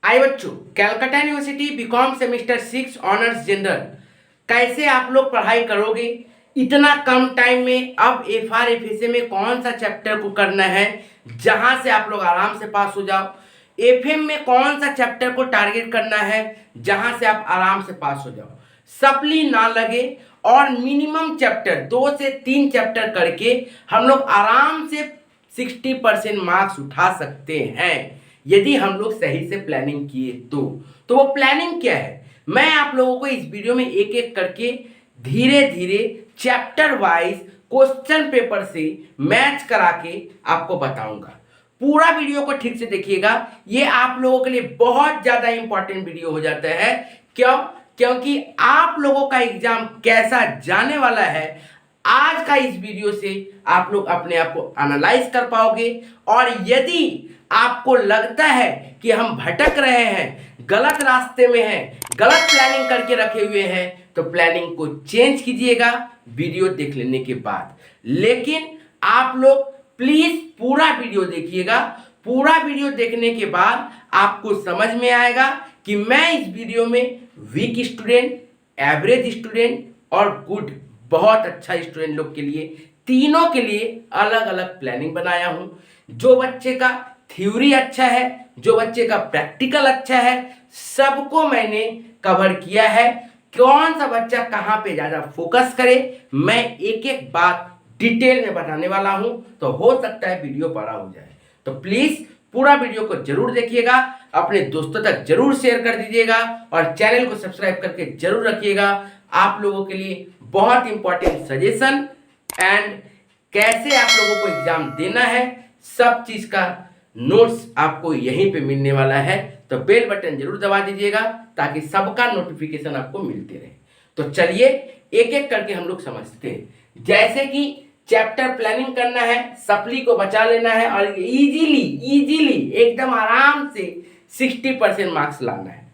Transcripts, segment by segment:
आइए बच्चों, Calcutta university B Com semester 6 honours general कैसे आप लोग पढ़ाई करोगे इतना कम टाइम में। अब FRFSA में कौन सा चैप्टर को करना है जहां से आप लोग आराम से पास हो जाओ। FM में कौन सा चैप्टर को टारगेट करना है जहां से आप आराम से पास हो जाओ, सप्ली ना लगे और मिनिमम चैप्टर 2 से 3 चैप्टर करके हम लोग आराम से 60% मार्क्स उठा सकते हैं यदि हम लोग सही से प्लानिंग किए तो वो प्लानिंग क्या है मैं आप लोगों को इस वीडियो में एक एक करके धीरे धीरे चैप्टर वाइज क्वेश्चन पेपर से मैच करा के आपको बताऊंगा। पूरा वीडियो को ठीक से देखिएगा, ये आप लोगों के लिए बहुत ज्यादा इंपॉर्टेंट वीडियो हो जाता है। क्योंकि आप लोगों का एग्जाम कैसा जाने वाला है आज का इस वीडियो से आप लोग अपने आप को एनालाइज कर पाओगे। और यदि आपको लगता है कि हम भटक रहे हैं, गलत रास्ते में हैं, गलत प्लानिंग करके रखे हुए हैं, तो प्लानिंग को चेंज कीजिएगा वीडियो देख लेने के बाद। लेकिन आप लोग प्लीज पूरा वीडियो देखिएगा। पूरा वीडियो देखने के बाद आपको समझ में आएगा कि मैं इस वीडियो में वीक स्टूडेंट, एवरेज स्टूडेंट और गुड बहुत अच्छा स्टूडेंट लोग के लिए, तीनों के लिए अलग अलग प्लानिंग बनाया हूं। जो बच्चे का थ्योरी अच्छा है, जो बच्चे का प्रैक्टिकल अच्छा है, सबको मैंने कवर किया है। कौन सा बच्चा कहां पे ज्यादा फोकस करे मैं एक एक बात डिटेल में बताने वाला हूं, तो हो सकता है वीडियो बड़ा हो जाए। तो प्लीज पूरा वीडियो को जरूर देखिएगा, अपने दोस्तों तक जरूर शेयर कर दीजिएगा और चैनल को सब्सक्राइब करके जरूर रखिएगा। आप लोगों के लिए बहुत इंपॉर्टेंट सजेशन एंड कैसे आप लोगों को एग्जाम देना है, सब चीज का नोट्स आपको यहीं पे मिलने वाला है। तो बेल बटन जरूर दबा दीजिएगा ताकि सबका नोटिफिकेशन आपको मिलते रहे। तो चलिए एक एक करके हम लोग समझते हैं। जैसे कि चैप्टर प्लानिंग करना है, सप्ली को बचा लेना है और इजीली एकदम आराम से 60% मार्क्स लाना है।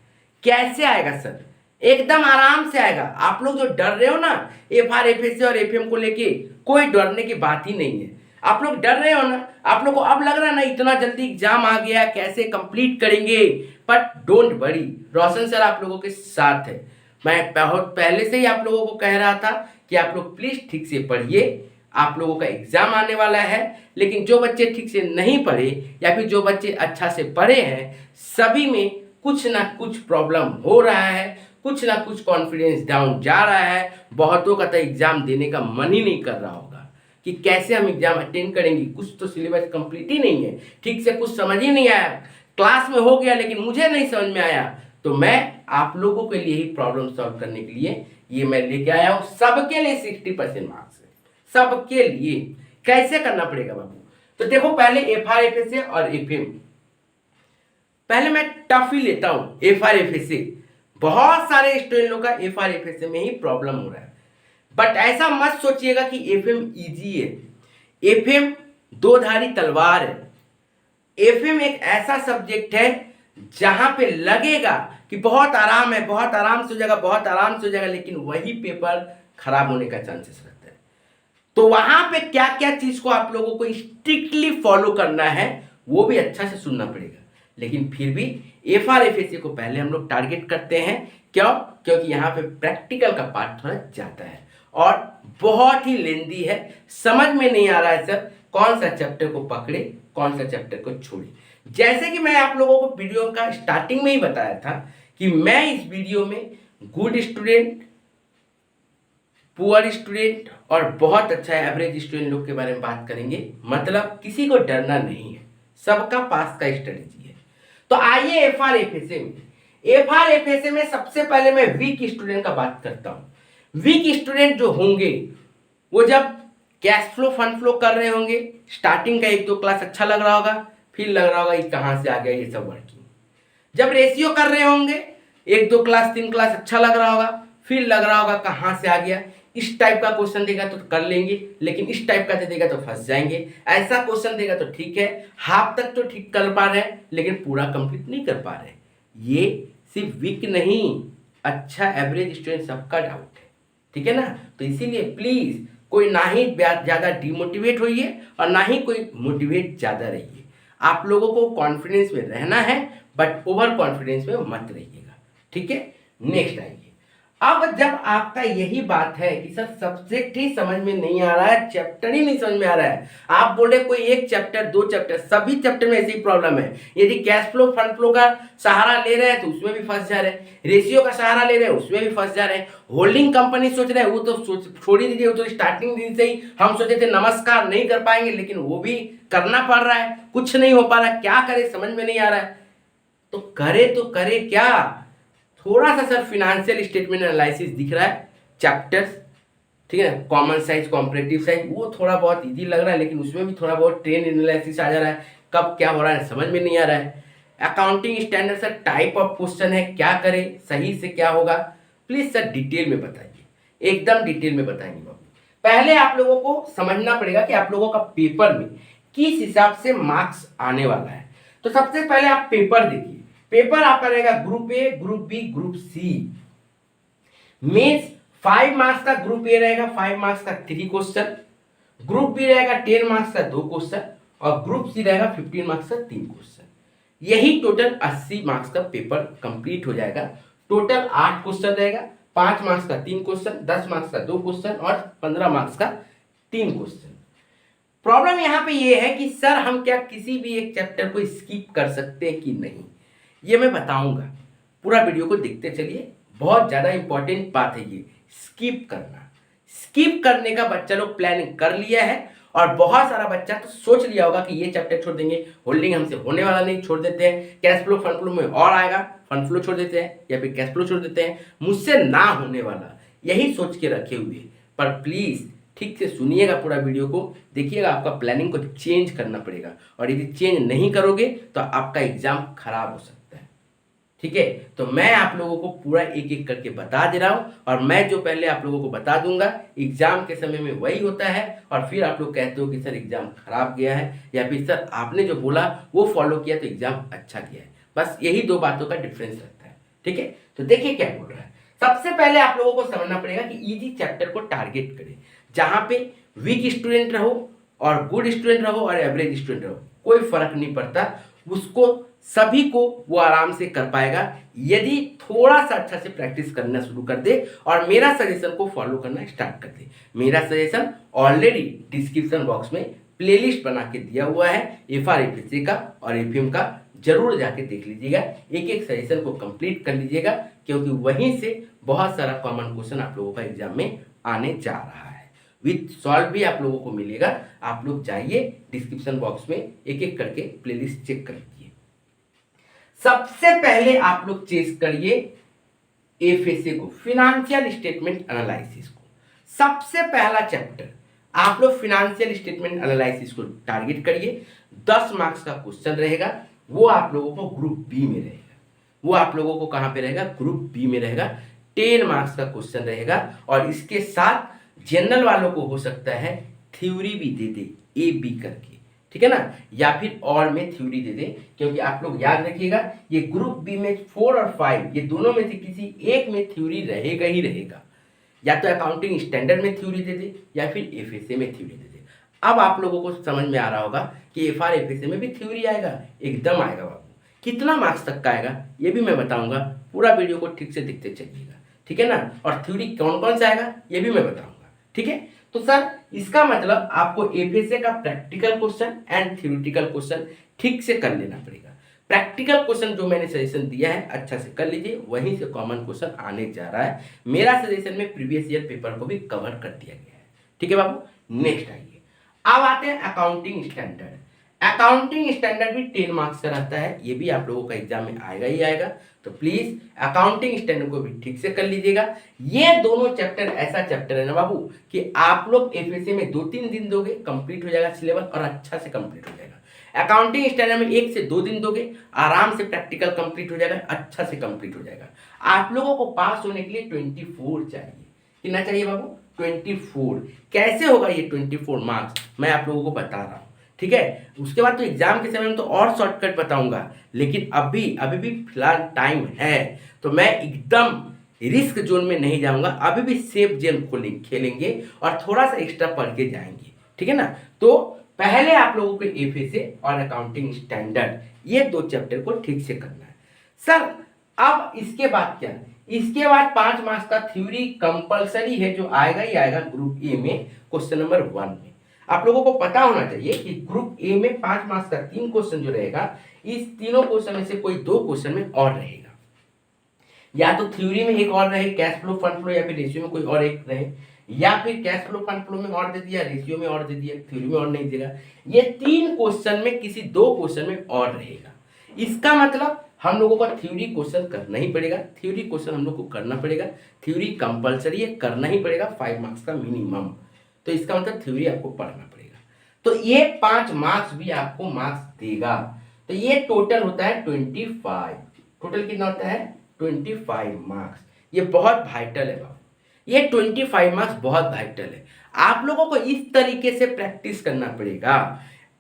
कैसे आएगा सर? एकदम आराम से आएगा। आप लोग जो डर रहे हो ना FRFSA और FM को लेके, कोई डरने की बात ही नहीं है। आप लोग डर रहे हो ना, आप लोग को अब लग रहा है ना इतना जल्दी एग्जाम आ गया कैसे कंप्लीट करेंगे, but don't worry, Roshan sir आप लोगों के साथ है। मैं बहुत पहले से ही आप लोगों को कह रहा था कि आप लोग प्लीज ठीक से पढ़िए, आप लोगों का एग्जाम आने वाला है। लेकिन जो बच्चे ठीक से नहीं पढ़े या फिर जो बच्चे अच्छा से पढ़े हैं, सभी में कुछ ना कुछ प्रॉब्लम हो रहा है, कुछ ना कुछ कॉन्फिडेंस डाउन जा रहा है। बहुतों का तो एग्जाम देने का मन ही नहीं कर रहा होगा कि कैसे हम एग्जाम अटेंड करेंगे, कुछ तो सिलेबस कंप्लीट ही नहीं है, ठीक से कुछ समझ ही नहीं आया, क्लास में हो गया लेकिन मुझे नहीं समझ में आया। तो मैं आप लोगों के लिए ही प्रॉब्लम सॉल्व करने के लिए ये मैं लेके आया हूँ। सबके लिए 60% मार्क्स है, सबके लिए। कैसे करना पड़ेगा बाबू? तो देखो पहले FRFSA और FM, पहले मैं टफ ही लेता हूँ। FRFSA बहुत सारे स्टूडेंट लोग का FRFSA में ही प्रॉब्लम हो रहा है, बट ऐसा मत सोचिएगा कि FM इजी है। FM दो धारी तलवार है। FM एक ऐसा सब्जेक्ट है जहां पे लगेगा कि बहुत आराम है, बहुत आराम से हो जाएगा, बहुत आराम से हो जाएगा, लेकिन वही पेपर खराब होने का चांसेस रहता है। तो वहां पे क्या क्या चीज को आप लोगों को स्ट्रिक्टली फॉलो करना है वो भी अच्छा से सुनना पड़ेगा। लेकिन फिर भी FRFSA को पहले हम लोग टारगेट करते हैं। क्यों? क्योंकि यहाँ पे प्रैक्टिकल का पार्ट थोड़ा ज्यादा है और बहुत ही लेंदी है। समझ में नहीं आ रहा है सर कौन सा चैप्टर को पकड़े, कौन सा चैप्टर को छोड़े। जैसे कि मैं आप लोगों को वीडियो का स्टार्टिंग में ही बताया था कि मैं इस वीडियो में गुड स्टूडेंट, पुअर स्टूडेंट और बहुत अच्छा एवरेज स्टूडेंट लोग के बारे में बात करेंगे। मतलब किसी को डरना नहीं है, सबका पास का स्ट्रेटेजी है। तो आइए FRFSA में सबसे पहले मैं वीक स्टूडेंट का बात करता हूं। वीक स्टूडेंट जो होंगे वो जब कैश फ्लो फंड फ्लो कर रहे होंगे, स्टार्टिंग का 1-2 क्लास अच्छा लग रहा होगा, फिर लग रहा होगा ये कहां से आ गया ये सब वर्किंग। जब रेशियो कर रहे होंगे 1-2 क्लास 3 क्लास अच्छा लग रहा होगा, फिर लग रहा होगा कहां से आ गया। इस टाइप का क्वेश्चन देगा तो कर लेंगे, लेकिन इस टाइप का दे देगा तो फंस जाएंगे। ऐसा क्वेश्चन देगा तो ठीक है, हाफ तक तो ठीक कर पा रहे हैं लेकिन पूरा कंप्लीट नहीं कर पा रहे। ये सिर्फ वीक नहीं, अच्छा एवरेज स्टूडेंट सबका डाउट है, ठीक है ना। तो इसीलिए प्लीज कोई ना ही ज्यादा डिमोटिवेट होइए और ना ही कोई मोटिवेट ज्यादा रहिए। आप लोगों को कॉन्फिडेंस में रहना है, बट ओवर कॉन्फिडेंस में मत रहिएगा। ठीक है, नेक्स्ट आइए। अब जब आपका यही बात है कि सर सब्जेक्ट ही समझ में नहीं आ रहा है, चैप्टर ही नहीं समझ में आ रहा है, आप बोले कोई एक चैप्टर, दो चैप्टर, सभी चैप्टर में ऐसी ही प्रॉब्लम है। यदि कैश फ्लो फंड फ्लो का सहारा ले रहे हैं तो उसमें भी फंस जा रहे हैं, रेशियो का सहारा ले रहे हैं उसमें भी फंस जा रहे हैं, होल्डिंग कंपनी सोच रहे हैं, वो तो छोड़ ही दीजिए, वो तो स्टार्टिंग दिन से ही हम सोचे थे नमस्कार नहीं कर पाएंगे, लेकिन वो भी करना पड़ रहा है, कुछ नहीं हो पा रहा है, क्या करे समझ में नहीं आ रहा है। तो करे क्या, थोड़ा सा सर फिनेंशियल स्टेटमेंट एनालिसिस दिख रहा है चैप्टर्स, ठीक है ना, कॉमन साइज, कॉम्परेटिव साइज, वो थोड़ा बहुत इजी लग रहा है, लेकिन उसमें भी थोड़ा बहुत ट्रेंड एनालिसिस आ जा रहा है, कब क्या हो रहा है समझ में नहीं आ रहा है। Accounting standard sir type of question है, क्या करें, सही से क्या होगा, प्लीज सर डिटेल में बताइए, एकदम डिटेल में बताएंगे बाबू। पहले आप लोगों को समझना पड़ेगा कि आप लोगों का पेपर में किस हिसाब से मार्क्स आने वाला है। तो सबसे पहले आप पेपर देखिए, पेपर आपका रहेगा group A, group B, group C. Means 5 marks का ग्रुप ए रहेगा, 5 मार्क्स का 3 क्वेश्चन, ग्रुप बी रहेगा 10 मार्क्स का 2 क्वेश्चन, और ग्रुप सी रहेगा 15 मार्क्स का 3 क्वेश्चन। यही टोटल 80 मार्क्स का पेपर कंप्लीट हो जाएगा। टोटल 8 क्वेश्चन रहेगा, 5 मार्क्स का 3 क्वेश्चन, 10 मार्क्स का 2 क्वेश्चन और 15 मार्क्स का 3 क्वेश्चन। प्रॉब्लम यहाँ पे ये है कि सर हम क्या किसी भी एक चैप्टर को स्किप कर सकते हैं कि नहीं, ये मैं बताऊंगा, पूरा वीडियो को देखते चलिए। बहुत ज़्यादा इंपॉर्टेंट बात है ये, स्किप करना। स्किप करने का बच्चा लोग प्लानिंग कर लिया है, और बहुत सारा बच्चा तो सोच लिया होगा कि ये चैप्टर छोड़ देंगे, होल्डिंग हमसे होने वाला नहीं, छोड़ देते हैं, कैश फ्लो फंड फ्लो में और आएगा, फंड फ्लो छोड़ देते हैं, या फिर कैश फ्लो छोड़ देते हैं, मुझसे ना होने वाला, यही सोच के रखे हुए। पर प्लीज़ ठीक से सुनिएगा, पूरा वीडियो को देखिएगा, आपका प्लानिंग को चेंज करना पड़ेगा, और यदि चेंज नहीं करोगे तो आपका एग्जाम खराब हो सकता है। ठीक है, तो मैं आप लोगों को पूरा एक एक करके बता दे रहा हूं, और मैं जो पहले आप लोगों को बता दूंगा एग्जाम के समय में वही होता है, और फिर आप लोग कहते हो कि सर एग्जाम खराब गया है, या फिर सर आपने जो बोला वो फॉलो किया तो एग्जाम अच्छा गया है। बस यही दो बातों का डिफरेंस रहता है। ठीक है, तो देखिए क्या बोल रहा है। सबसे पहले आप लोगों को समझना पड़ेगा कि इजी चैप्टर को टारगेट करें, जहां पे वीक स्टूडेंट रहो और गुड स्टूडेंट रहो और एवरेज स्टूडेंट रहो, कोई फर्क नहीं पड़ता, उसको सभी को वो आराम से कर पाएगा यदि थोड़ा सा अच्छा से प्रैक्टिस करना शुरू कर दे और मेरा सजेशन को फॉलो करना स्टार्ट कर दे। मेरा सजेशन ऑलरेडी डिस्क्रिप्शन बॉक्स में प्लेलिस्ट बना के दिया हुआ है, FRFSA का और APM का, जरूर जाके देख लीजिएगा, एक एक सजेशन को कंप्लीट कर लीजिएगा, क्योंकि वहीं से बहुत सारा कॉमन क्वेश्चन आप लोगों का एग्जाम में आने जा रहा है। विथ सॉल्व भी आप लोगों को मिलेगा, आप लोग जाइए डिस्क्रिप्शन बॉक्स में एक एक करके प्लेलिस्ट चेक कर लीजिए। सबसे पहले आप लोग चेक करिए FSA को, फिनेंशियल स्टेटमेंट एनालिसिस को। सबसे पहला चैप्टर आप लोग फिनेंशियल स्टेटमेंट एनालिसिस को टारगेट करिए। 10 मार्क्स का क्वेश्चन रहेगा, वो आप लोगों को ग्रुप बी में रहेगा। वो आप लोगों को कहां पे रहेगा, ग्रुप बी में रहेगा। 10 मार्क्स का क्वेश्चन रहेगा, और इसके साथ जनरल वालों को हो सकता है थ्योरी भी दे दे A B करके, ठीक है ना, या फिर और में थ्योरी दे दे, क्योंकि आप लोग याद रखिएगा ये ग्रुप बी में 4 और 5 ये दोनों में से किसी एक में थ्योरी रहेगा ही रहेगा, या तो अकाउंटिंग स्टैंडर्ड में थ्योरी दे दे या फिर FSA में थ्योरी दे दे। अब आप लोगों को समझ में आ रहा होगा कि FRFSA में भी थ्योरी आएगा, एकदम आएगा बाबू। कितना मार्क्स तक का आएगा ये भी मैं बताऊंगा, पूरा वीडियो को ठीक से देखते चलिएगा, ठीक है ना, और थ्योरी कौन कौन सा आएगा ये भी मैं बताऊंगा। ठीक है, तो सर इसका मतलब आपको FSA का practical question and theoretical question ठीक से कर लेना पड़ेगा। प्रैक्टिकल क्वेश्चन जो मैंने सजेशन दिया है अच्छा से कर लीजिए, वहीं से कॉमन क्वेश्चन आने जा रहा है। मेरा सजेशन में प्रीवियस ईयर पेपर को भी कवर कर दिया गया है। ठीक है बाबू, नेक्स्ट आइए। अब आते हैं अकाउंटिंग स्टैंडर्ड। अकाउंटिंग स्टैंडर्ड भी 10 मार्क्स का रहता है, ये भी आप लोगों का एग्जाम में आएगा ही आएगा, तो प्लीज अकाउंटिंग स्टैंडर्ड को भी ठीक से कर लीजिएगा। ये दोनों चैप्टर ऐसा चैप्टर है ना बाबू कि आप लोग FSA में 2-3 दिन दोगे कंप्लीट हो जाएगा सिलेबस, और अच्छा से कंप्लीट हो जाएगा। अकाउंटिंग स्टैंडर्ड में 1 से 2 दिन दोगे, आराम से प्रैक्टिकल कंप्लीट हो जाएगा, अच्छा से कंप्लीट हो जाएगा। आप लोगों को पास होने के लिए 24 चाहिए, कितना चाहिए बाबू, 24। कैसे होगा ये 24 मार्क्स, मैं आप लोगों को बता रहा हूँ, ठीक है। उसके बाद तो एग्जाम के समय में तो और शॉर्टकट बताऊंगा, लेकिन अभी भी फिलहाल टाइम है, तो मैं एकदम रिस्क जोन में नहीं जाऊंगा, अभी भी सेफ जोन खेलेंगे और थोड़ा सा एक्स्ट्रा पढ़ के जाएंगे, ठीक है ना। तो पहले आप लोगों को एफएसए और अकाउंटिंग स्टैंडर्ड ये 2 चैप्टर को ठीक से करना है। सर अब इसके बाद क्या है? इसके बाद 5 मार्क्स का थ्योरी कंपलसरी है जो आएगा ही आएगा ग्रुप ए में क्वेश्चन नंबर 1 में। आप लोगों को पता होना चाहिए कि ग्रुप ए में 5 मार्क्स का 3 क्वेश्चन जो रहेगा, इस तीनों क्वेश्चन में से कोई 2 क्वेश्चन में और रहेगा, या तो थ्योरी में एक और रहे कैश फ्लो फंड फ्लो, या फिर रेशियो में कोई और एक रहे, या फिर कैश फ्लो फंड फ्लो में और दे दिया, रेशियो में और दे दिया, थ्योरी में और नहीं देगा। ये 3 क्वेश्चन में किसी 2 क्वेश्चन में और रहेगा। इसका मतलब हम लोगों को थ्योरी क्वेश्चन करना ही पड़ेगा, थ्योरी क्वेश्चन हम लोग को करना पड़ेगा, थ्योरी कंपलसरी है, करना ही पड़ेगा, 5 मार्क्स का मिनिमम। तो इसका मतलब थ्योरी आपको पढ़ना पड़ेगा। तो ये 5 मार्क्स भी आपको मार्क्स देगा। तो ये टोटल होता है 25। टोटल कितना होता है? 25 मार्क्स। ये बहुत वाइटल है बाबू, ये 25 मार्क्स बहुत वाइटल है। आप लोगों को इस तरीके से प्रैक्टिस करना पड़ेगा,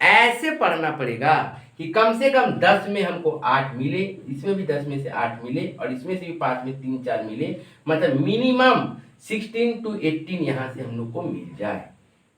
ऐसे पढ़ना पड़ेगा कि कम से कम 10 में हमको 8 मिले, इसमें भी 10 में से 8 मिले, और इसमें से भी 5 में 3-4 मिले, मतलब मिनिमम 16 to 18 यहाँ से हम लोग को मिल जाए।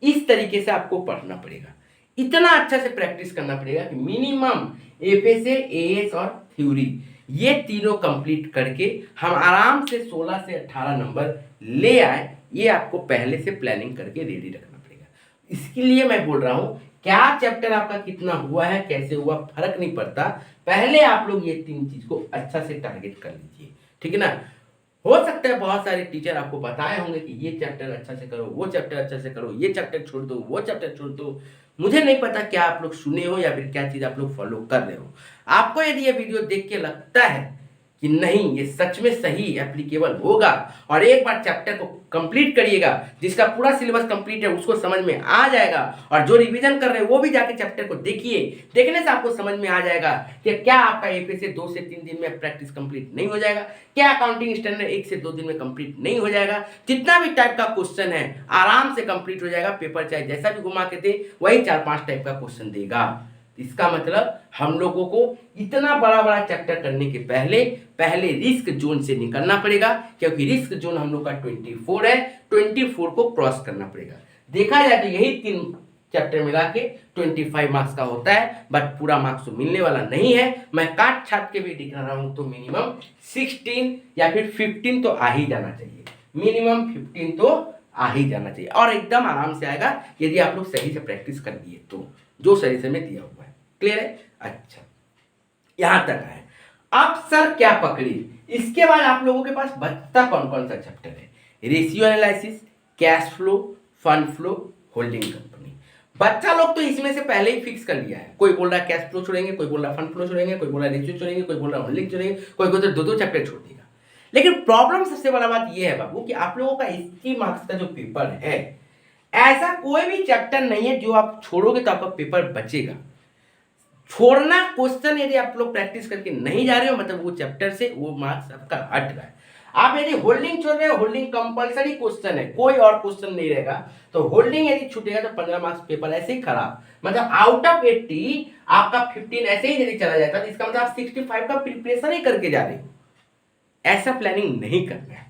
इस तरीके से आपको पढ़ना पड़ेगा, इतना अच्छा से प्रैक्टिस करना पड़ेगा कि मिनिमम एफएसए, एएस और थ्योरी ये तीनों कंप्लीट करके हम आराम से 16 से 18 नंबर ले आए। ये आपको पहले से प्लानिंग करके रेडी रखना पड़ेगा। इसके लिए मैं बोल रहा हूँ, क्या चैप्टर आपका कितना हुआ है, कैसे हुआ, फर्क नहीं पड़ता, पहले आप लोग ये 3 चीज को अच्छा से टारगेट कर लीजिए, ठीक है ना। हो सकता है बहुत सारे टीचर आपको बताए होंगे कि ये चैप्टर अच्छा से करो, वो चैप्टर अच्छा से करो, ये चैप्टर छोड़ दो, वो चैप्टर छोड़ दो। मुझे नहीं पता क्या आप लोग सुने हो या फिर क्या चीज आप लोग फॉलो कर रहे हो। आपको यदि ये वीडियो देख के लगता है कि नहीं ये सच में सही एप्लीकेबल होगा, और एक बार चैप्टर को कंप्लीट करिएगा, जिसका पूरा सिलेबस कंप्लीट है उसको समझ में आ जाएगा, और जो रिवीजन कर रहे हैं वो भी जाके चैप्टर को देखिए, देखने से आपको समझ में आ जाएगा कि क्या आपका एफएसए 2 से 3 दिन में प्रैक्टिस कंप्लीट नहीं हो जाएगा, क्या अकाउंटिंग स्टैंडर्ड 1 से 2 दिन में कंप्लीट नहीं हो जाएगा। जितना भी टाइप का क्वेश्चन है आराम से कंप्लीट हो जाएगा। पेपर चाहे जैसा भी घुमा के दे वही 4-5 टाइप का क्वेश्चन देगा। इसका मतलब हम लोगों को इतना बड़ा बड़ा चैप्टर करने के पहले रिस्क जोन से निकलना पड़ेगा, क्योंकि रिस्क जोन हम लोग का 24 है, 24 को क्रॉस करना पड़ेगा। देखा जाए तो यही 3 चैप्टर मिला के 25 मार्क्स का होता है, बट पूरा मार्क्स तो मिलने वाला नहीं है। मैं काट छाट के भी दिखा रहा हूं, तो मिनिमम 16 या फिर 15 तो आ ही जाना चाहिए, मिनिमम 15 तो आ ही जाना चाहिए, और एकदम आराम से आएगा यदि आप लोग सही से प्रैक्टिस कर दिए तो, जो सही में दिया हुआ है। क्लियर है? अच्छा, यहां तक है। अब सर क्या पकड़ी? इसके बाद आप लोगों के पास बचता कौन कौन सा चैप्टर है? Ratio analysis, cash flow, fund flow, holding company. बच्चा लोग तो इसमें से पहले ही फिक्स कर लिया है। कोई बोल रहा है कैश फ्लो छोड़ेंगे, कोई बोल रहा है फंड फ्लो छोड़ेंगे, कोई बोल रहा है रेशियो छोड़ेंगे, कोई बोल रहा है होल्डिंग छोड़ेंगे, कोई तो 2-2 चैप्टर छोड़ देगा। लेकिन प्रॉब्लम सबसे बड़ा बात यह है बाबू कि आप लोगों का 80 मार्क्स का जो पेपर है, ऐसा कोई भी चैप्टर नहीं है जो आप छोड़ोगे तो आपका पेपर बचेगा। छोड़ना क्वेश्चन यदि आप लोग प्रैक्टिस करके नहीं जा रहे हो, मतलब वो चैप्टर से वो मार्क्स आपका हट रहा है। आप यदि होल्डिंग छोड़ रहे हो, होल्डिंग कंपलसरी क्वेश्चन है, कोई और क्वेश्चन नहीं रहेगा, तो होल्डिंग यदि छूटेगा तो 15 मार्क्स पेपर ऐसे ही खराब। मतलब आउट ऑफ 80 आपका 15 ऐसे ही यदि चला जाता है, तो इसका मतलब आप 65 का प्रिपरेशन ही करके जा रहे हो। ऐसा प्लानिंग नहीं करना है,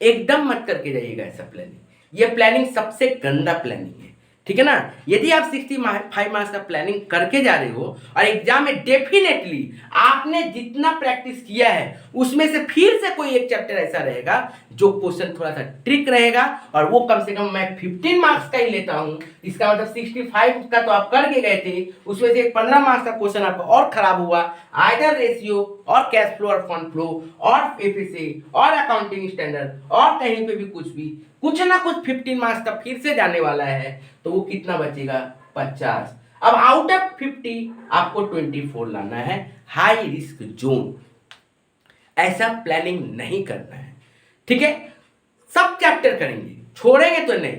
एकदम मत करके जाइएगा ऐसा प्लानिंग। ये प्लानिंग सबसे गंदा प्लानिंग है, ठीक है ना। यदि आप 65 मार्क्स का प्लानिंग करके जा रहे हो और एग्जाम में डेफिनेटली आपने जितना प्रैक्टिस किया है उसमें से फिर से कोई एक चैप्टर ऐसा रहेगा जो क्वेश्चन थोड़ा सा ट्रिक रहेगा, और वो कम से कम मैं 15 मार्क्स का ही लेता हूं, इसका मतलब 65 का तो आप करके गए थे, उसमें से 15 मार्क्स का क्वेश्चन आपका और खराब हुआ, आइदर रेशियो और कैश फ्लो और फंड फ्लो और एफएसए और अकाउंटिंग स्टैंडर्ड और कहीं पे भी कुछ ना कुछ 15 मार्क्स का फिर से जाने वाला है, तो वो कितना बचेगा? 50। अब आउट ऑफ 50 आपको 24 लाना है, हाई रिस्क जोन। ऐसा प्लानिंग नहीं करना है, ठीक है। सब चैप्टर करेंगे, छोड़ेंगे तो नहीं।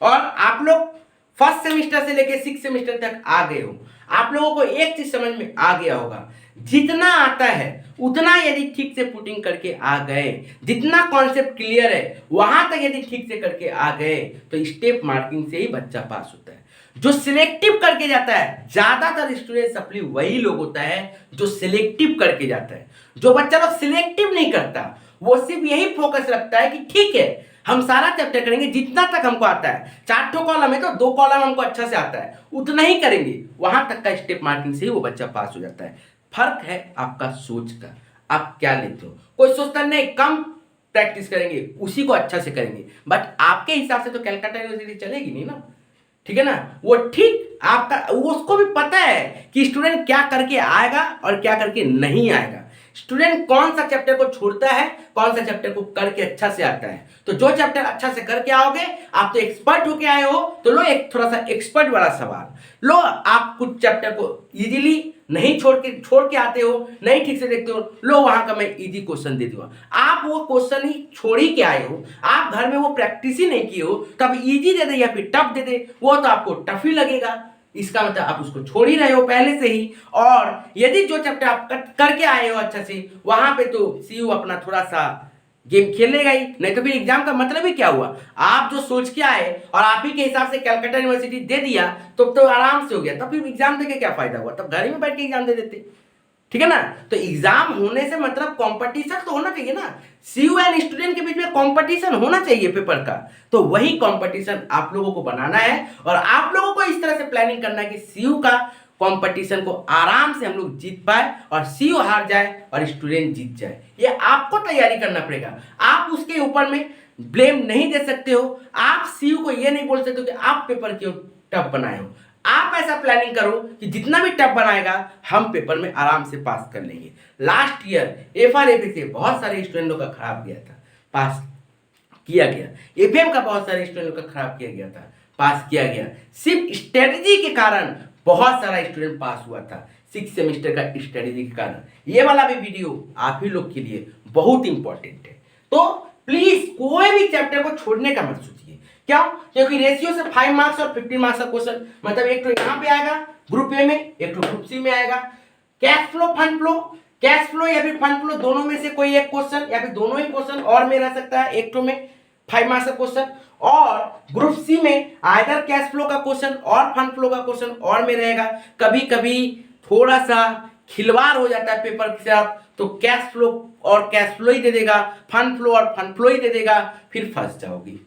और आप लोग फर्स्ट सेमेस्टर से लेके 6 सेमेस्टर तक आ गए हो, आप लोगों को एक चीज समझ में आ गया होगा, जितना आता है उतना यदि ठीक से पुटिंग करके आ गए, जितना कॉन्सेप्ट क्लियर है वहां तक यदि ठीक से करके आ गए, तो स्टेप मार्किंग से ही बच्चा पास होता है। जो सिलेक्टिव करके जाता है, ज्यादातर स्टूडेंट सप्ली वही लोग होता है जो सिलेक्टिव करके जाता है। जो बच्चा लोग सिलेक्टिव नहीं करता, वो सिर्फ यही फोकस रखता है कि ठीक है हम सारा चैप्टर करेंगे जितना तक हमको आता है। 4 कॉलम है तो 2 कॉलम हमको अच्छा से आता है, उतना ही करेंगे, वहां तक का स्टेप मार्किंग से ही वो बच्चा पास हो जाता है। फर्क है आपका सोच का, आप क्या लेते हो। कोई सोचता नहीं कम प्रैक्टिस करेंगे, उसी को अच्छा से करेंगे, बट आपके हिसाब से तो कलकत्ता यूनिवर्सिटी चलेगी नहीं ना, ठीक है ना। वो ठीक आपका, उसको भी पता है कि स्टूडेंट क्या करके आएगा और क्या करके नहीं आएगा। स्टूडेंट कौन सा चैप्टर को छोड़ता है, कौन सा चैप्टर को करके अच्छा से आता है। तो जो चैप्टर अच्छा से करके आओगे, आप तो एक्सपर्ट होके आए हो, तो लो एक थोड़ा सा एक्सपर्ट वाला सवाल लो। आप कुछ चैप्टर को इजीली नहीं छोड़ के आते हो, नहीं ठीक से देखते हो, लो वहां का मैं इजी क्वेश्चन दे दूंगा। आप वो क्वेश्चन ही छोड़ ही के आए हो, आप घर में वो प्रैक्टिस ही नहीं किए हो, तब इजी दे दे या फिर टफ दे दे, वो तो आपको टफ ही लगेगा। इसका मतलब आप उसको छोड़ ही रहे हो पहले से ही। और यदि जो चैप्टर आप करके आए हो अच्छा से, वहां पे तो सीयू अपना थोड़ा सा गेम खेलेगा ही, नहीं तो फिर एग्जाम का मतलब ही क्या हुआ। आप जो सोच के आए और आप ही के हिसाब से कलकत्ता यूनिवर्सिटी दे दिया तो आराम से हो गया, तब फिर एग्जाम देके क्या फायदा हुआ, तब घर ही में बैठ के एग्जाम दे देते, ठीक है ना। तो एग्जाम होने से मतलब कंपटीशन तो होना चाहिए ना, सीयू एंड स्टूडेंट के बीच में कंपटीशन होना चाहिए पेपर का। तो वही कंपटीशन आप लोगों को बनाना है और आप लोगों को इस तरह से प्लानिंग करना है कि सीयू का कंपटीशन को आराम से हम लोग जीत पाए और सीयू हार जाए और स्टूडेंट जीत जाए। ये आपको तैयारी करना पड़ेगा, आप उसके ऊपर में ब्लेम नहीं दे सकते हो। आप सीयू को ये नहीं बोल सकते हो कि आप पेपर क्यों टफ बनाए हो। आप ऐसा प्लानिंग करो कि जितना भी टफ बनाएगा हम पेपर में आराम से पास कर लेंगे। लास्ट ईयर एफआरएफए से बहुत सारे स्टूडेंटों का खराब गया था, पास किया गया। एफएम का बहुत सारे स्टूडेंटों का खराब किया गया था, पास किया गया। सिर्फ स्ट्रेटजी के कारण बहुत सारा स्टूडेंट पास हुआ था, 6 सेमेस्टर का स्ट्रेटजी के कारण। ये वाला भी वीडियो आप ही लोग के लिए बहुत इंपॉर्टेंट है। तो प्लीज कोई भी चैप्टर को छोड़ने का मत सोचिए। क्यों? क्योंकि रेशियो से 5 मार्क्स और 15 मार्क्स का क्वेश्चन, मतलब एक तो यहाँ पे आएगा ग्रुप ए में, एक तो ग्रुप सी में आएगा। Cash flow fund flow, cash flow या फिर फंड फ्लो, दोनों में से कोई एक क्वेश्चन या फिर दोनों ही क्वेश्चन और में रह सकता है, एक तो में 5 मार्क्स का क्वेश्चन। और ग्रुप सी में आइदर कैश फ्लो का क्वेश्चन और फंड फ्लो का क्वेश्चन और में रहेगा। कभी कभी थोड़ा सा खिलवाड़ हो जाता है पेपर के साथ, तो कैश फ्लो और कैश फ्लो ही दे देगा, फंड फ्लो और फंड फ्लो ही दे देगा, फिर फंस जाओगे।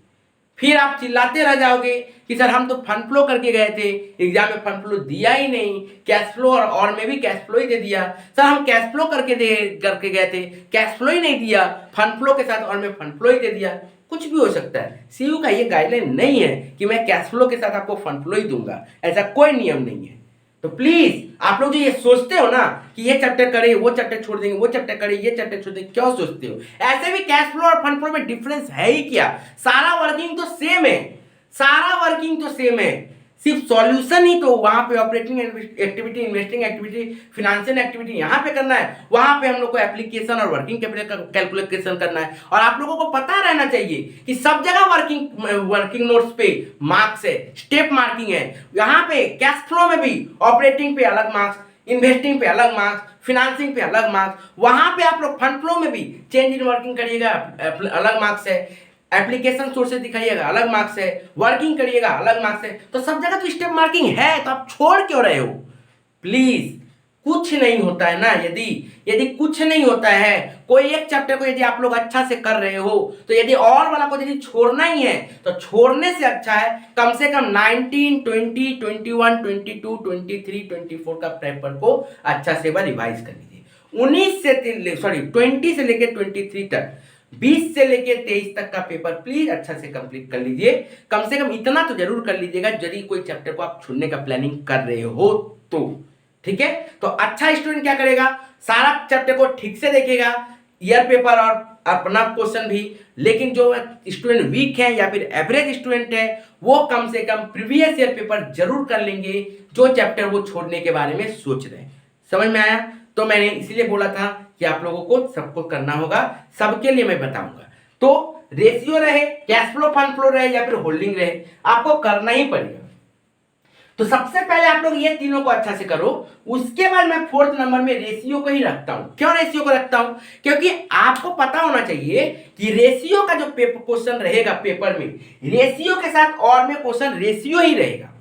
फिर आप चिल्लाते रह जाओगे कि सर हम तो फंड फ्लो करके गए थे, एग्जाम में फंड फ्लो दिया ही नहीं, कैश फ्लो और में भी कैश फ्लो ही दे दिया। सर हम कैश फ्लो करके गए थे, कैश फ्लो ही नहीं दिया, फंड फ्लो के साथ और में फंड फ्लो ही दे दिया। कुछ भी हो सकता है, सीयू का ये गाइडलाइन नहीं है कि मैं कैश फ्लो के साथ आपको फंड फ्लो ही दूंगा, ऐसा कोई नियम नहीं है। तो प्लीज आप लोग जो ये सोचते हो ना कि ये चैप्टर करे वो चैप्टर छोड़ देंगे, वो चैप्टर करे ये चैप्टर छोड़ देंगे, क्यों सोचते हो? ऐसे भी कैश फ्लो और फंड फ्लो में डिफरेंस है ही क्या? सारा वर्किंग तो सेम है, सारा वर्किंग तो सेम है, सिर्फ सॉल्यूशन ही तो वहां पे operating activity, investing activity, financial activity यहाँ पे करना है, वहां पे हम लोग को एप्लीकेशन और वर्किंग कैलकुलेशन करना है। और आप लोगों को पता रहना चाहिए कि सब जगह वर्किंग नोट्स पे मार्क्स है, स्टेप मार्किंग है। यहाँ पे कैश फ्लो में भी ऑपरेटिंग पे अलग मार्क्स, इन्वेस्टिंग पे अलग मार्क्स, फिनेंसिंग पे अलग मार्क्स, वहां पे आप लोग फंड फ्लो में भी चेंज इन वर्किंग करिएगा अलग मार्क्स है, एप्लीकेशन सोर्सेज दिखाइएगा अलग मार्क्स है, वर्किंग करिएगा अलग मार्क्स है। तो सब जगह तो स्टेप मार्किंग है, तो आप छोड़ क्यों रहे हो? प्लीज कुछ नहीं होता है ना, यदि कुछ नहीं होता है, कोई एक चैप्टर को यदि आप लोग अच्छा से कर रहे हो, तो यदि और वाला को यदि छोड़ना ही है तो छोड़ने से अच्छा है कम से कम 19, 20, 21, 22, 23, 24 का पेपर को अच्छा से रिवाइज कर लीजिए। 20 से लेकर 23 तक, 20 से लेके 23 तक का पेपर प्लीज अच्छा से कंप्लीट कर लीजिए। कम से कम इतना तो जरूर कर लीजिएगा यदि कोई चैप्टर को आप छोड़ने का प्लानिंग कर रहे हो तो, ठीक है। तो अच्छा स्टूडेंट क्या करेगा, सारा चैप्टर को ठीक से देखेगा, ईयर पेपर और अपना क्वेश्चन भी। लेकिन जो स्टूडेंट वीक है या फिर एवरेज स्टूडेंट है, वो कम से कम प्रीवियस ईयर पेपर जरूर कर लेंगे जो चैप्टर वो छोड़ने के बारे में सोच रहे हैं। समझ में आया? तो मैंने इसीलिए बोला था कि आप लोगों को सबको करना होगा, सबके लिए मैं बताऊंगा। तो रेशियो रहे, कैश फ्लो, फंड फ्लो रहे या फिर होल्डिंग रहे, आपको करना ही पड़ेगा। तो सबसे पहले आप लोग ये तीनों को अच्छा से करो, उसके बाद मैं 4th नंबर में रेशियो को ही रखता हूं। क्यों रेशियो को रखता हूं? क्योंकि आपको पता होना चाहिए कि रेशियो का जो क्वेश्चन रहेगा पेपर में, रेशियो के साथ और में क्वेश्चन रेशियो ही रहेगा,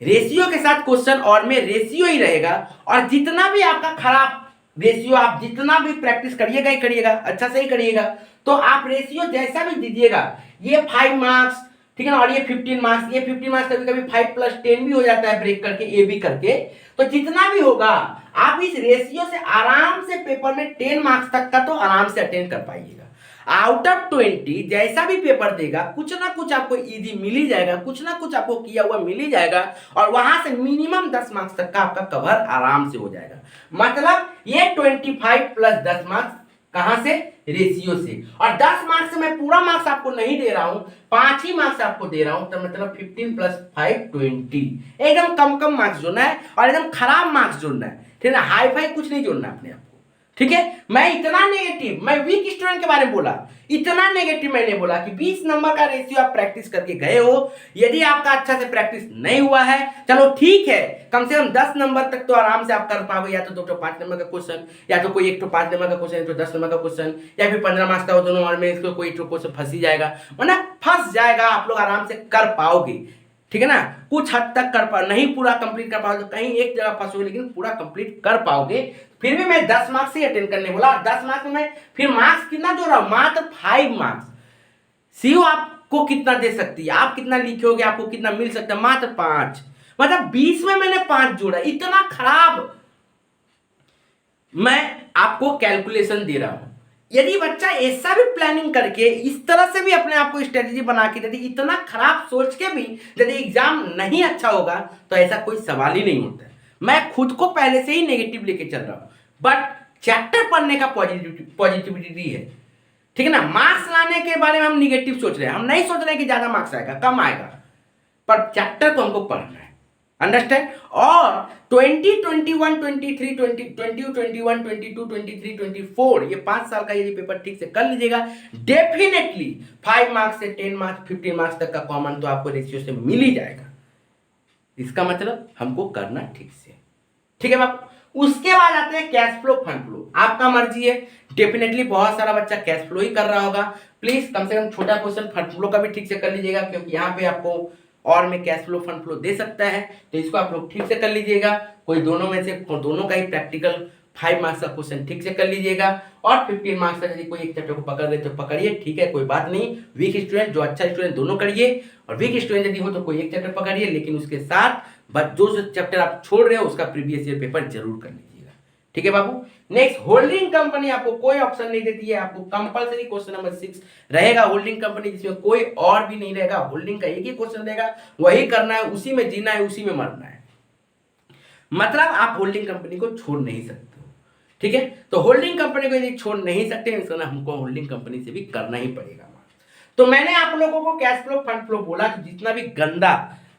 रेशियो के साथ क्वेश्चन और में रेशियो ही रहेगा। और जितना भी आपका खराब रेशियो आप जितना भी प्रैक्टिस करिएगा ही करिएगा, अच्छा से ही करिएगा, तो आप रेशियो जैसा भी दीजिएगा, ये 5 मार्क्स, ठीक है ना, और ये 15 मार्क्स, ये 15 मार्क्स कभी कभी 5 + 10 भी हो जाता है ब्रेक करके, ए बी करके, तो जितना भी होगा आप इस रेशियो से आराम से पेपर में 10 मार्क्स तक का तो आराम से अटेंड कर पाइएगा। आउट ऑफ 20 जैसा भी पेपर देगा कुछ ना कुछ आपको इजी मिल ही जाएगा, कुछ ना कुछ आपको किया हुआ मिल ही जाएगा, और वहां से मिनिमम 10 मार्क्स तक का आपका कवर आराम से हो जाएगा। मतलब ये 25 + 10 मार्क्स कहां से, रेशियो से, और 10 मार्क्स से मैं पूरा मार्क्स आपको नहीं दे रहा हूं, 5 ही मार्क्स आपको दे रहा हूं, तो मतलब 15 + 5 20, एकदम कम कम मार्क्स जोड़ना है और एकदम खराब मार्क्स जोड़ना है, ठीक है ना, हाई फाई कुछ नहीं जोड़ना अपने आप। ठीक है, मैं इतना नेगेटिव, मैं वीक स्टूडेंट के बारे में बोला, इतना नेगेटिव मैंने बोला कि 20 नंबर का रेशियो आप प्रैक्टिस करके गए हो, यदि आपका अच्छा से प्रैक्टिस नहीं हुआ है, चलो ठीक है, कम से कम 10 नंबर तक तो आराम से आप कर पाओगे, या तो 2 5 नंबर का क्वेश्चन, या तो कोई 1 5 नंबर का क्वेश्चन, एक 10 नंबर का क्वेश्चन, या फिर 15 मार्क्स का हो दोनों, और में इसको कोई क्वेश्चन फंस ही जाएगा, मतलब फंस जाएगा, आप लोग आराम से कर पाओगे, ठीक है ना, कुछ हद तक कर पा, नहीं पूरा कंप्लीट कर पाओगे, कहीं एक जगह फंसोगे, लेकिन पूरा कंप्लीट कर पाओगे। फिर भी मैं 10 मार्क्स से अटेंड करने बोला, और 10 मार्क्स में मैं फिर मार्क्स कितना जोड़ रहा हूं, मात्र 5 मार्क्स। सीयू आपको कितना दे सकती है, आप कितना लिखोगे, आपको कितना मिल सकता है, मात्र 5, मतलब 20 में मैंने 5 जोड़ा, इतना खराब मैं आपको कैलकुलेशन दे रहा हूं। यदि बच्चा ऐसा भी प्लानिंग करके इस तरह से भी अपने आप को स्ट्रेटेजी बना के, यदि इतना खराब सोच के भी यदि एग्जाम नहीं अच्छा होगा, तो ऐसा कोई सवाल ही नहीं होता है। मैं खुद को पहले से ही नेगेटिव लेके चल रहा हूं, बट चैप्टर पढ़ने का पॉजिटिविटी है, ठीक है ना। मार्क्स लाने के बारे में हम निगेटिव सोच रहे हैं, हम नहीं सोच रहे कि ज्यादा मार्क्स आएगा, कम आएगा, पर चैप्टर को हमको पढ़ना है, अंडरस्टैंड। और 20 21 23 20 21 22 23 24 ये 5 साल का यदि पेपर ठीक से कर लीजिएगा, डेफिनेटली 5 मार्क्स से 10 मार्क्स 15 मार्क्स तक का कॉमन तो आपको रेशियो से मिल ही जाएगा। इसका मतलब हमको करना ठीक से, ठीक है बाबू। उसके बाद आते हैं कैश फ्लो फंड फ्लो, आपका मर्जी है, डेफिनेटली बहुत सारा बच्चा कैश फ्लो ही कर रहा होगा, प्लीज कम से कम छोटा क्वेश्चन फंड फ्लो का भी ठीक से कर लीजिएगा, क्योंकि यहाँ पे आपको और में कैश फ्लो फंड फ्लो दे सकता है, तो इसको आप लोग ठीक से कर लीजिएगा। कोई दोनों में से दोनों का ही प्रैक्टिकल 5 मार्क्स का क्वेश्चन ठीक से कर लीजिएगा, और 15 मार्क्स का यदि कोई एक चैप्टर को पकड़ रहे तो पकड़िए, ठीक है, कोई बात नहीं। वीक स्टूडेंट जो अच्छा स्टूडेंट दोनों करिए, और वीक स्टूडेंट यदि हो तो कोई एक चैप्टर पकड़िए, लेकिन उसके साथ जो चैप्टर आप छोड़ रहे हो उसका प्रीवियस ईयर पेपर जरूर कर लीजिएगा, ठीक है बाबू। नेक्स्ट, होल्डिंग कंपनी आपको कोई ऑप्शन नहीं देती है, आपको कंपलसरी क्वेश्चन नंबर 6 रहेगा होल्डिंग कंपनी, जिसमें कोई और भी नहीं रहेगा, होल्डिंग का एक ही क्वेश्चन रहेगा, वही करना है, उसी में जीना है, उसी में मरना है, मतलब आप होल्डिंग कंपनी को छोड़ नहीं सकते हो, ठीक है। तो होल्डिंग कंपनी को यदि छोड़ नहीं सकते, इसका हमको होल्डिंग कंपनी से भी करना ही पड़ेगा। तो मैंने आप लोगों को कैश फ्लो फंड फ्लो बोला कि जितना भी गंदा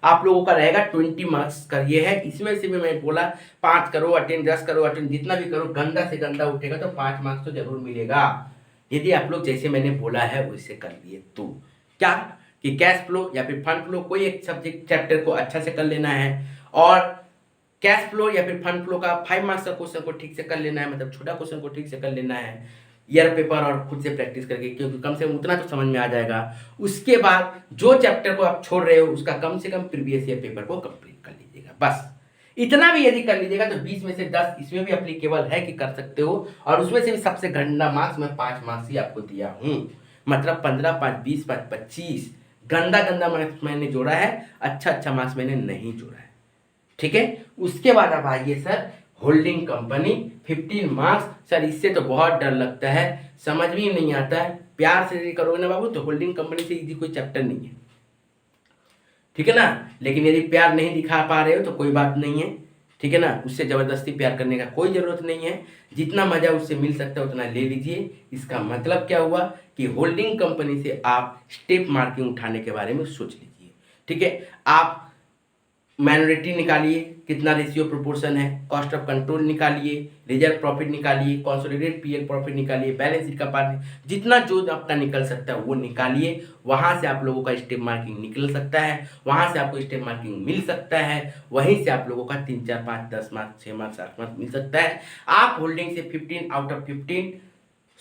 आप लोगों का रहेगा 20 मार्क्स का ये है, इसमें से भी मैं बोला 5 करो अटेंड, 10 करो अटेंड, जितना भी करो गंदा से गंदा उठेगा तो 5 मार्क्स तो जरूर मिलेगा, यदि आप लोग जैसे मैंने बोला है वैसे कर लिए तो। क्या कि कैश फ्लो या फिर फंड फ्लो, कोई एक सब्जेक्ट चैप्टर को अच्छा से कर लेना है, और कैश फ्लो या फिर फंड फ्लो का 5 मार्क्स का क्वेश्चन को ठीक से कर लेना है, मतलब छोटा क्वेश्चन को ठीक से कर लेना है ईयर पेपर, और खुद से प्रैक्टिस करके, क्योंकि कम से कम उतना तो समझ में आ जाएगा। उसके बाद जो चैप्टर को आप छोड़ रहे हो उसका कम से कम प्रीवियस ईयर पेपर को कंप्लीट कर लीजिएगा, बस इतना भी यदि कर लीजिएगा तो 20 में से 10 इसमें भी एप्लीकेबल है कि कर सकते हो, और उसमें से भी सबसे गंदा मार्क्स मैं 5 मार्क्स ही आपको दिया हूँ, मतलब 15 5 20 5 25 गंदा गंदा मार्क्स मैंने जोड़ा है, अच्छा अच्छा मार्क्स मैंने नहीं जोड़ा है, ठीक है। उसके बाद आप आइए sir holding company 15 marks, sir इससे तो बहुत डर लगता है, समझ भी नहीं आता है, प्यार से यदि करोगे ना बाबू तो होल्डिंग कंपनी से इजी कोई चैप्टर नहीं है, ठीक है ना। लेकिन यदि प्यार नहीं दिखा पा रहे हो तो कोई बात नहीं है, ठीक है ना, उससे जबरदस्ती प्यार करने का कोई जरूरत नहीं है, जितना मजा उससे मिल सकता है उतना ले लीजिए। इसका मतलब क्या हुआ कि होल्डिंग कंपनी से आप स्टेप मार्किंग उठाने के बारे में सोच लीजिए, ठीक है। आप माइनॉरिटी निकालिए, कितना रेशियो प्रोपोर्शन है, कॉस्ट ऑफ कंट्रोल निकालिए, रिजर्व प्रॉफिट निकालिए, कंसोलिडेटेड पीएल प्रॉफिट निकालिए, बैलेंस शीट का पार्ट, जितना जो आपका निकल सकता है वो निकालिए, वहां से आप लोगों का स्टेप मार्किंग निकल सकता है, वहां से आपको स्टेप मार्किंग मिल सकता है, वहीं से आप लोगों का 3 4 5 10 मार्क्स 6 मार्क्स 8 मार्क्स मिल सकता है। आप होल्डिंग से 15 आउट ऑफ 15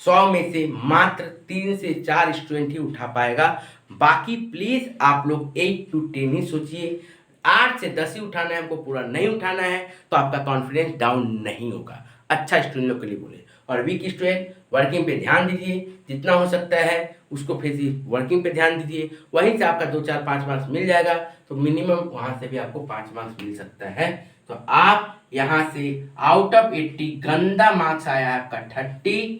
100 में से मात्र 3 से 4 स्टूडेंट ही उठा पाएगा, बाकी प्लीज आप लोग 8 to 10 ही सोचिए, 8 से 10 ही उठाना है, हमको पूरा नहीं उठाना है, तो आपका कॉन्फिडेंस डाउन नहीं होगा। अच्छा स्टूडेंट लोग के लिए बोले। और वीक स्टूडेंट वर्किंग पे ध्यान दीजिए, जितना हो सकता है उसको फिर से वर्किंग पे ध्यान दीजिए, वहीं से आपका 2 4 5 मार्क्स मिल जाएगा, तो मिनिमम वहाँ से भी आपको 5 मार्क्स मिल सकता है। तो आप यहाँ से आउट ऑफ 80 गंदा मार्क्स आया आपका 30,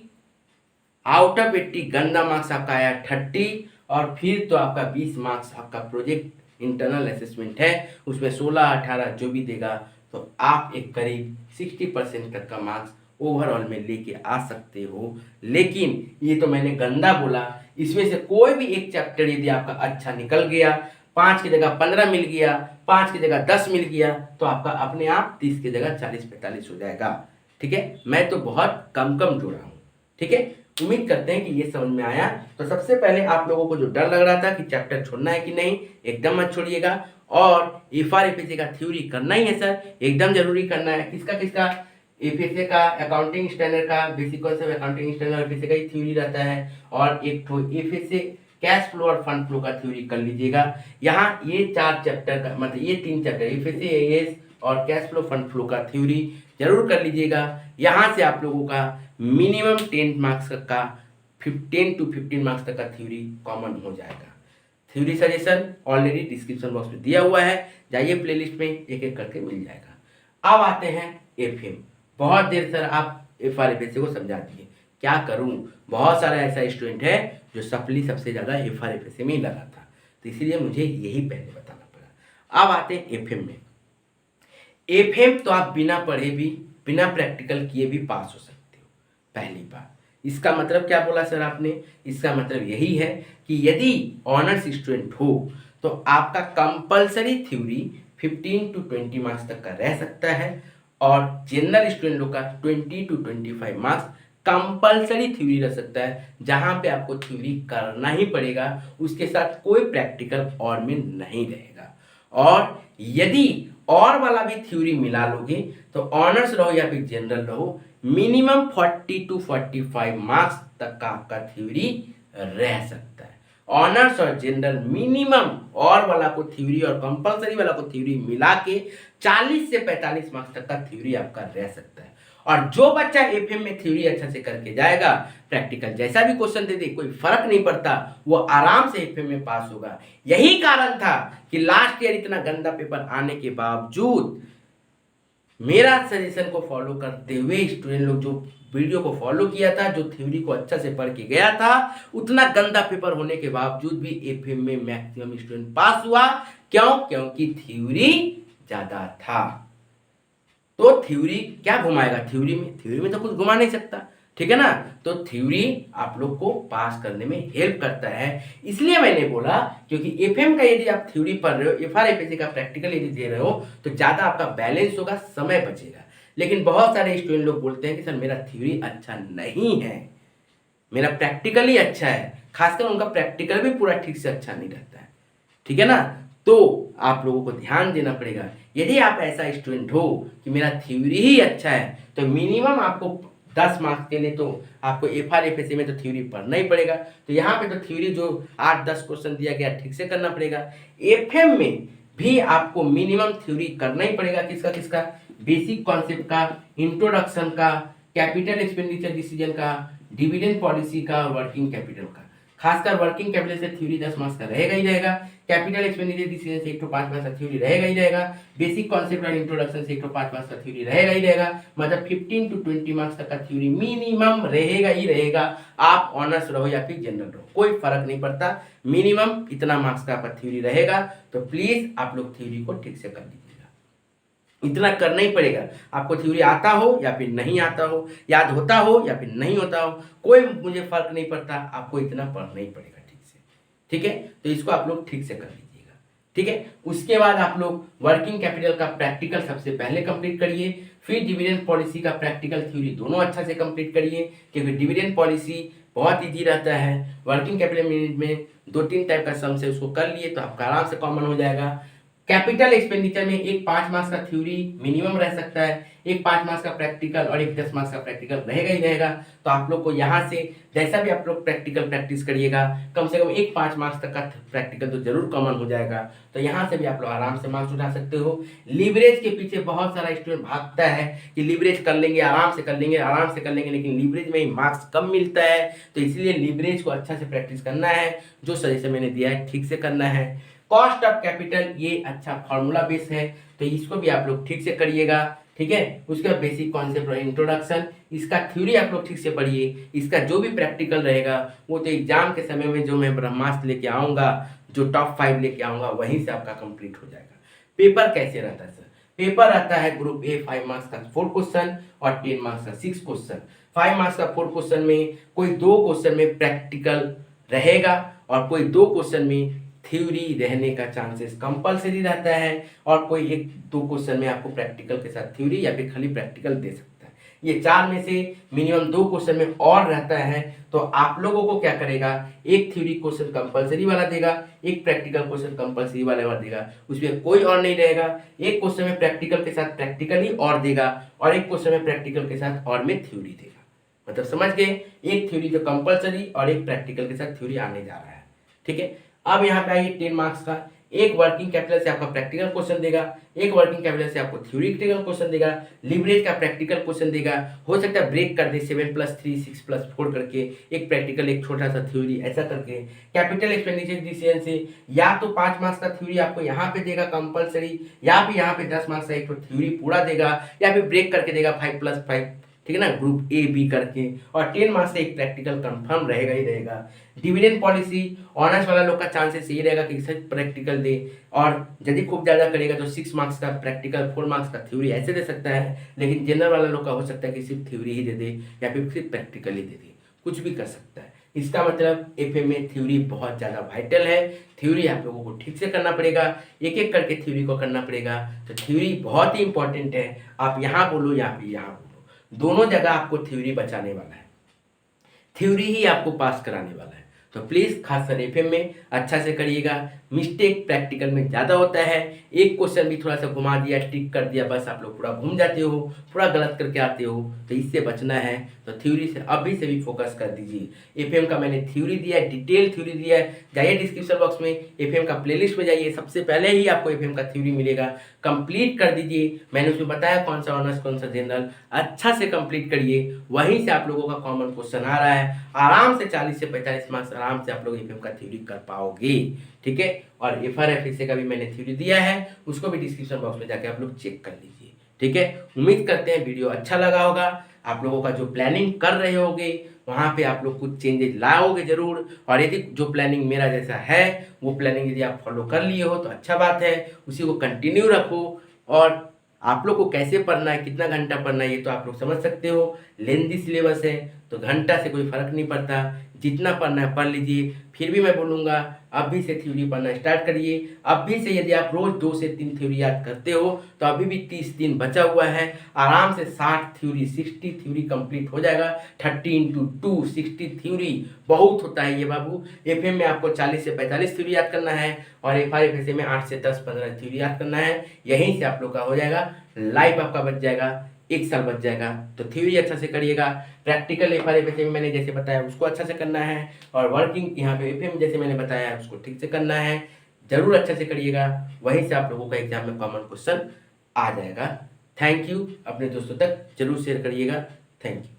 आउट ऑफ 80 गंदा मार्क्स आपका आया 30, और फिर तो आपका 20 मार्क्स आपका प्रोजेक्ट इंटरनल असेसमेंट है, उसमें 16 18 जो भी देगा, तो आप एक करीब 60% तक का मार्क्स ओवरऑल में लेके आ सकते हो। लेकिन ये तो मैंने गंदा बोला, इसमें से कोई भी एक चैप्टर यदि आपका अच्छा निकल गया, 5 की जगह 15 मिल गया, 5 की जगह 10 मिल गया, तो आपका अपने आप 30 की जगह 40 45 हो जाएगा। ठीक है, मैं तो बहुत कम जोड़ा हूँ। ठीक है, उम्मीद करते हैं कि ये समझ में आया। तो सबसे पहले आप लोगों को जो डर लग रहा था कि चैप्टर छोड़ना है कि नहीं, एकदम मत छोड़िएगा। और एफआरएफएसए का थ्योरी करना ही है सर, एकदम जरूरी करना है। किसका किसका? एफएसए का, अकाउंटिंग स्टैंडर्ड का, basic concept accounting standard FSA का ही थ्योरी रहता है, और एक तो एफएसए कैश फ्लो और फंड फ्लो का थ्योरी कर लीजिएगा। यहाँ ये 4 चैप्टर का मतलब ये 3 चैप्टर एफएसए, एएस और कैश फ्लो फंड फ्लो का थ्योरी जरूर कर लीजिएगा। यहाँ से आप लोगों का मिनिमम 10 मार्क्स का 10 to 15 मार्क्स तक का थ्योरी कॉमन हो जाएगा। Theory suggestion already description box में दिया हुआ है, जाइए प्लेलिस्ट में एक एक करके मिल जाएगा। अब आते हैं एफएम। बहुत देर सर आप एफआरएफएसए को समझा दिए, क्या करूं, बहुत सारा ऐसा स्टूडेंट है जो सप्ली सबसे ज़्यादा एफआरएफएसए में ही लगा था, तो इसीलिए मुझे यही पहले बताना पड़ा। अब आते हैं एफएम में। एफएम तो आप बिना पढ़े भी, बिना प्रैक्टिकल किए भी पास हो सकते हो, पहली बात। इसका मतलब क्या बोला सर आपने? इसका मतलब यही है कि यदि ऑनर्स स्टूडेंट हो तो आपका कंपलसरी थ्योरी 15 to 20 मार्क्स तक का रह सकता है, और जनरल स्टूडेंट लोग का 20 to 25 मार्क्स कंपलसरी थ्योरी रह सकता है, जहां पे आपको थ्योरी करना ही पड़ेगा, उसके साथ कोई प्रैक्टिकल और में नहीं रहेगा। और यदि और वाला भी थ्योरी मिला लोगे तो ऑनर्स रहो या फिर जनरल रहो, मिनिमम 40 to 45 मार्क्स तक का आपका थ्योरी रह सकता है। ऑनर्स और जनरल मिनिमम और वाला को थ्योरी और कंपलसरी वाला को थ्योरी मिला के 40 से 45 मार्क्स तक का थ्योरी आपका रह सकता है। और जो बच्चा एफएम में थ्योरी अच्छा से करके जाएगा, प्रैक्टिकल जैसा भी क्वेश्चन दे दे कोई फर्क नहीं पड़ता, वो आराम से एफएम में पास होगा। यही कारण था कि लास्ट ईयर इतना गंदा पेपर आने के बावजूद मेरा सजेशन को फॉलो करते हुए स्टूडेंट लोग जो वीडियो को फॉलो किया था, जो थ्योरी को अच्छा से पढ़ के गया था, उतना गंदा पेपर होने के बावजूद भी एफएम में मैक्सिमम स्टूडेंट पास हुआ। क्यों? क्योंकि थ्योरी ज्यादा था। तो थ्योरी क्या घुमाएगा? थ्योरी में तो कुछ घुमा नहीं सकता, ठीक है ना। तो थ्योरी आप लोग को पास करने में हेल्प करता है, इसलिए मैंने बोला, क्योंकि एफएम का यदि आप थ्योरी पढ़ रहे हो, एफआरएफएसए का प्रैक्टिकल यदि दे रहे हो, तो ज़्यादा आपका बैलेंस होगा, समय बचेगा। लेकिन बहुत सारे स्टूडेंट लोग बोलते हैं कि सर मेरा थ्योरी अच्छा नहीं है, मेरा प्रैक्टिकल ही अच्छा है, खासकर उनका प्रैक्टिकल भी पूरा ठीक से अच्छा नहीं रहता है, ठीक है ना। तो आप लोगों को ध्यान देना पड़ेगा। यदि आप ऐसा स्टूडेंट हो कि मेरा थ्योरी ही अच्छा है, तो मिनिमम आपको 10 मार्क्स के लिए तो आपको एफआरएफएसए में तो थ्योरी पढ़ना ही पड़ेगा। तो यहाँ पे तो थ्योरी जो 8-10 क्वेश्चन दिया गया ठीक से करना पड़ेगा। एफएम में भी आपको मिनिमम थ्योरी करना ही पड़ेगा। किसका किसका? बेसिक कॉन्सेप्ट का, इंट्रोडक्शन का, कैपिटल एक्सपेंडिचर डिसीजन का, डिविडेंड पॉलिसी का, वर्किंग कैपिटल का। खासकर वर्किंग कैपिटल से थ्योरी 10 मार्क्स का रहेगा ही रहेगा। कैपिटल एक्सपेंडिचर डिसीजन से 1 to 5 मार्क्स का थ्योरी रहेगा ही रहेगा। बेसिक कॉन्सेप्ट और इंट्रोडक्शन से 1 to 5 मार्क्स का थ्योरी रहेगा ही रहेगा। मतलब 15 to 20 मार्क्स तक का थ्योरी मिनिमम रहेगा ही रहेगा। आप ऑनर्स रहो या फिर जनरल रहो, कोई फर्क नहीं पड़ता, मिनिमम इतना मार्क्स का आपका थ्योरी रहेगा। तो प्लीज आप लोग थ्योरी को ठीक से कर लीजिएगा, इतना करना ही पड़ेगा। आपको थ्योरी आता हो या फिर नहीं आता हो, याद होता हो या फिर नहीं होता हो, कोई मुझे फर्क नहीं पड़ता, आपको इतना पढ़ना ही पड़ेगा ठीक से, ठीक है। तो इसको आप लोग ठीक से कर लीजिएगा, ठीक है। उसके बाद आप लोग वर्किंग कैपिटल का प्रैक्टिकल सबसे पहले कंप्लीट करिए, फिर डिविडेंड पॉलिसी का प्रैक्टिकल थ्योरी दोनों अच्छा से कंप्लीट करिए, क्योंकि डिविडेंड पॉलिसी बहुत ईजी रहता है। वर्किंग कैपिटल में 2-3 टाइप का सम्स है, उसको कर लिए तो आपका आराम से कॉमन हो जाएगा। कैपिटल एक्सपेंडिचर में एक 5 मार्क्स का थ्योरी मिनिमम रह सकता है, एक 5 मार्क्स का प्रैक्टिकल और एक 10 मार्क्स का प्रैक्टिकल रहेगा ही रहेगा। तो आप लोग को यहाँ से जैसा भी आप लोग प्रैक्टिकल प्रैक्टिस करिएगा, कम से कम एक 5 मार्क्स तक का प्रैक्टिकल तो जरूर कॉमन हो जाएगा। तो यहाँ से भी आप लोग आराम से मार्क्स उठा सकते हो। लीवरेज के पीछे बहुत सारा स्टूडेंट भागता है कि लीवरेज कर लेंगे, आराम से कर लेंगे, आराम से कर लेंगे, लेकिन लीवरेज में ही मार्क्स कम मिलता है। तो इसलिए लीवरेज को अच्छा से प्रैक्टिस करना है, जो सजेशन मैंने दिया है ठीक से करना है। कॉस्ट ऑफ कैपिटल ये अच्छा फॉर्मूला बेस है, तो इसको भी आप लोग ठीक से करिएगा, ठीक है। उसका बेसिक कॉन्सेप्ट और इंट्रोडक्शन, इसका थ्योरी आप लोग ठीक से पढ़िए। इसका जो भी प्रैक्टिकल रहेगा वो तो एग्जाम के समय में जो मैं ब्रह्मास्त्र लेके आऊँगा, जो टॉप 5 लेके आऊँगा, वहीं से आपका कंप्लीट हो जाएगा। पेपर कैसे रहता है सर? पेपर आता है ग्रुप ए 5 मार्क्स का 4 क्वेश्चन और 10 मार्क्स का 6 क्वेश्चन। 5 मार्क्स का 4 क्वेश्चन में कोई 2 क्वेश्चन में प्रैक्टिकल रहेगा और कोई 2 क्वेश्चन में थ्योरी रहने का चांसेस कंपलसरी रहता है, और कोई 1-2 क्वेश्चन में आपको प्रैक्टिकल के साथ थ्योरी या फिर खाली प्रैक्टिकल दे सकता है। ये 4 में से मिनिमम 2 क्वेश्चन में और रहता है। तो आप लोगों को क्या करेगा, एक थ्योरी क्वेश्चन कंपलसरी वाला देगा, एक प्रैक्टिकल क्वेश्चन कंपलसरी वाला देगा, उसमें कोई और नहीं रहेगा। एक क्वेश्चन में प्रैक्टिकल के साथ प्रैक्टिकल ही और देगा, और एक क्वेश्चन में प्रैक्टिकल के साथ और में थ्योरी देगा। मतलब समझ गए, एक थ्योरी जो कंपलसरी और एक प्रैक्टिकल के साथ थ्योरी आने जा रहा है, ठीक है। अब यहाँ पे आइए 10 मार्क्स का, एक वर्किंग कैपिटल से आपका प्रैक्टिकल क्वेश्चन देगा, एक वर्किंग कैपिटल से आपको थ्योरेटिकल क्वेश्चन देगा, लिवरेज का प्रैक्टिकल क्वेश्चन देगा। हो सकता है ब्रेक कर दे 7+3 6+4 करके, एक प्रैक्टिकल एक छोटा सा थ्योरी, ऐसा करके। कैपिटल एक्सपेंडिचर डिसीजन से या तो 5 मार्क्स का थ्योरी आपको यहाँ पे देगा कंपलसरी, या फिर यहाँ पे 10 मार्क्स का एक थ्योरी पूरा देगा, या फिर ब्रेक करके देगा 5+5, ठीक है ना, ग्रुप ए बी करके। और 10 मार्क्स से एक प्रैक्टिकल कंफर्म रहेगा ही रहेगा। डिविडेंड पॉलिसी, ऑनर्स वाला लोग का चांसेस ये रहेगा कि सिर्फ प्रैक्टिकल दे, और यदि खूब ज़्यादा करेगा तो 6 मार्क्स का प्रैक्टिकल 4 मार्क्स का थ्योरी ऐसे दे सकता है। लेकिन जनरल वाला लोग का हो सकता है कि सिर्फ थ्योरी ही दे दे या फिर सिर्फ प्रैक्टिकल ही दे दे, कुछ भी कर सकता है। इसका मतलब एफएम में थ्योरी बहुत ज़्यादा वाइटल है। थ्योरी आप लोगों को ठीक से करना पड़ेगा, एक एक करके थ्योरी को करना पड़ेगा। तो थ्योरी बहुत ही इंपॉर्टेंट है। आप यहाँ बोलो या फिर यहाँ बोलो, दोनों जगह आपको थ्योरी बचाने वाला है, थ्योरी ही आपको पास कराने वाला है। तो प्लीज़ खासकर एफएम में अच्छा से करिएगा। मिस्टेक प्रैक्टिकल में ज़्यादा होता है, एक क्वेश्चन भी थोड़ा सा घुमा दिया, टिक कर दिया, बस आप लोग पूरा घूम जाते हो, पूरा गलत करके आते हो। तो इससे बचना है, तो थ्योरी से अभी से भी फोकस कर दीजिए। एफएम का मैंने थ्योरी दिया है, डिटेल थ्योरी दिया है, जाइए डिस्क्रिप्शन बॉक्स में एफएम का प्लेलिस्ट में जाइए, सबसे पहले ही आपको एफएम का थ्योरी मिलेगा। कंप्लीट कर दीजिए, मैंने उसमें बताया कौन सा ऑनर्स कौन सा जनरल, अच्छा से कंप्लीट करिए। वहीं से आप लोगों का कॉमन क्वेश्चन आ रहा है, आराम से 40 से 45 मार्क्स आराम से आप लोग एफएम का थ्योरी कर पाओगे, ठीक है। और FRFSA का भी मैंने थ्योरी दिया है, उसको भी डिस्क्रिप्शन बॉक्स में जाके आप लोग चेक कर लीजिए, ठीक है। उम्मीद करते हैं वीडियो अच्छा लगा होगा। आप लोगों का जो प्लानिंग कर रहे होगे वहाँ पे आप लोग कुछ चेंजेस लाओगे जरूर, और यदि जो प्लानिंग मेरा जैसा है वो प्लानिंग यदि आप फॉलो कर लिए हो तो अच्छा बात है, उसी को कंटिन्यू रखो। और आप लोग को कैसे पढ़ना है, कितना घंटा पढ़ना है, ये तो आप लोग समझ सकते हो। लेंथी सिलेबस है तो घंटा से कोई फर्क नहीं पड़ता, जितना पढ़ना है पढ़ लीजिए। फिर भी मैं बोलूँगा अभी से थ्योरी पढ़ना स्टार्ट करिए। अभी से यदि आप रोज 2 से 3 थ्योरी याद करते हो तो अभी भी 30 दिन बचा हुआ है, आराम से 60 थ्योरी 60 थ्योरी कंप्लीट हो जाएगा। 30 × 2 60 थ्योरी बहुत होता है ये बाबू। एफएम में आपको 40 से 45 थ्योरी याद करना है, और FRFSA में 8 से 10-15 थ्योरी याद करना है। यहीं से आप लोग का हो जाएगा, लाइफ आपका बच जाएगा, 1 साल बच जाएगा। तो थ्योरी अच्छा से करिएगा। प्रैक्टिकल FRFSA में मैंने जैसे बताया उसको अच्छा से करना है, और वर्किंग यहाँ पे एफएम जैसे मैंने बताया उसको ठीक से करना है। जरूर अच्छा से करिएगा, वहीं से आप लोगों का एग्जाम में कॉमन क्वेश्चन आ जाएगा। थैंक यू, अपने दोस्तों तक जरूर शेयर करिएगा। Thank you.